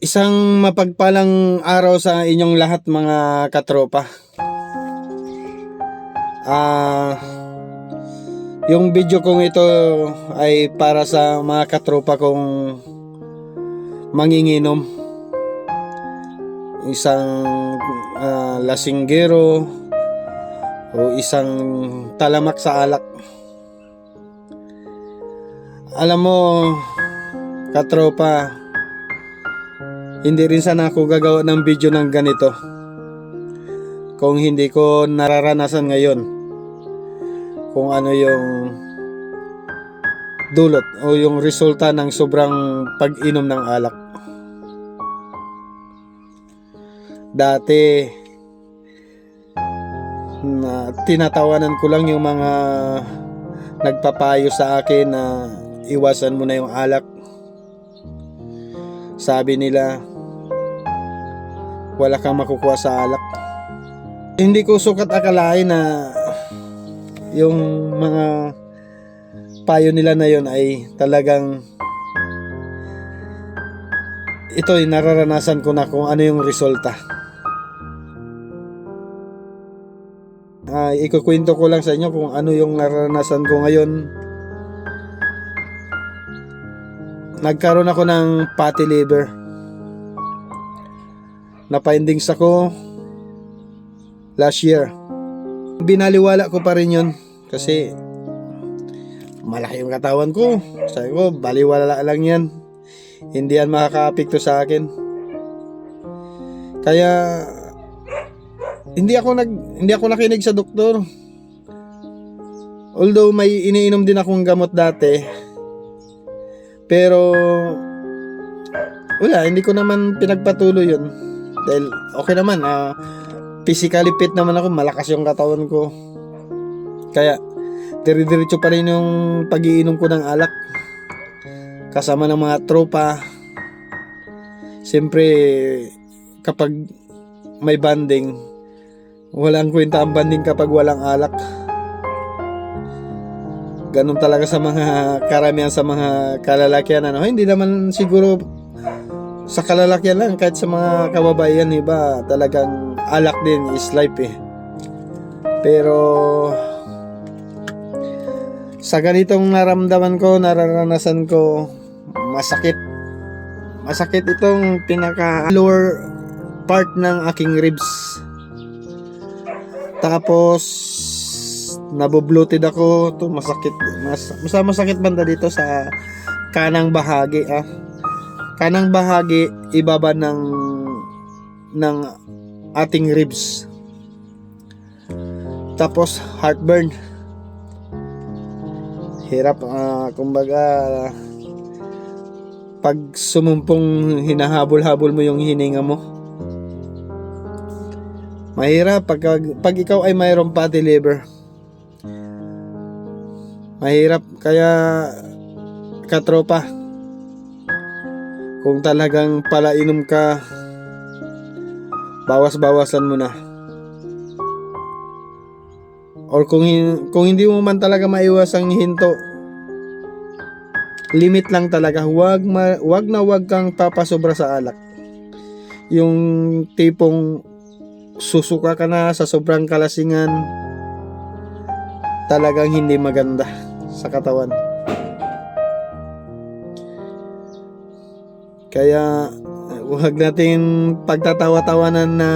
Isang mapagpalang araw sa inyong lahat mga katropa. Yung video kong ito ay para sa mga katropa kong manginginom. Isang lasinggero o isang talamak sa alak. Alam mo, katropa, hindi rin sana ako gagawa ng video ng ganito kung hindi ko nararanasan ngayon kung ano yung dulot o yung resulta ng sobrang pag-inom ng alak. Dati na tinatawanan ko lang yung mga nagpapayo sa akin na iwasan mo na yung alak. Sabi nila, wala kang makukuha sa alak. Hindi ko sukat akalain na yung mga payo nila na yon ay talagang ito'y nararanasan ko na kung ano yung resulta. Ikukwento ko lang sa inyo kung ano yung nararanasan ko ngayon. Nagkaroon ako ng fatty liver. Na-findings ako last year. Binaliwala ko pa rin yun kasi malaki yung katawan ko. Sabi ko, baliwala lang yan. Hindi yan makaka-apekto sa akin. Kaya hindi ako nakinig sa doktor. Although may iniinom din akong gamot dati, pero wala, hindi ko naman pinagpatuloy yun. Dahil okay naman, physically fit naman ako, malakas yung katawan ko. Kaya dire-diretso pa rin yung pag-iinom ko ng alak kasama ng mga tropa. Siyempre kapag may banding, walang kwenta ang banding kapag walang alak. Ganun talaga sa mga karamihan sa mga kalalakihan, hindi naman siguro sa kalalakihan lang, kahit sa mga kababayan iba, talagang alak din is life eh. Pero sa ganitong nararanasan ko, masakit itong pinaka lower part ng aking ribs. Tapos nabobloated ako, to masakit banda dito sa kanang bahagi. Kanang bahagi ibaba ng ating ribs. Tapos heartburn. Hirap, kumbaga pag sumumpong hinahabol-habol mo yung hininga mo. Mahirap pag ikaw ay mayroong fatty liver. Mahirap, kaya katropa, kung talagang palainom ka, bawas-bawasan mo na. Or kung hindi mo man talaga maiwasang hinto, limit lang talaga. Wag kang papasobra sa alak. Yung tipong susuka ka na sa sobrang kalasingan, talagang hindi maganda sa katawan. Kaya huwag natin pagtatawa-tawanan na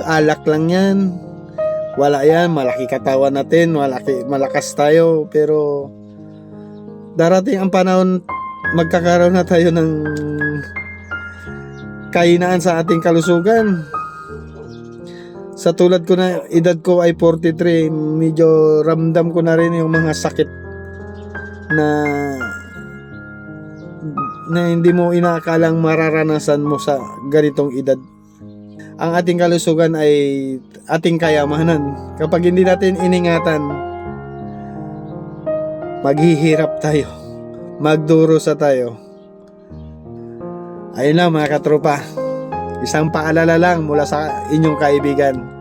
alak lang yan, wala yan, malaki katawan natin, malakas tayo. Pero darating ang panahon, magkakaroon na tayo ng kahinaan sa ating kalusugan. Sa tulad ko na, edad ko ay 43, medyo ramdam ko na rin yung mga sakit na hindi mo inaakalang mararanasan mo sa ganitong edad. Ang ating kalusugan ay ating kayamanan. Kapag hindi natin iningatan, maghihirap tayo, magdurusa tayo. Ayun lang mga katropa, isang paalala lang mula sa inyong kaibigan.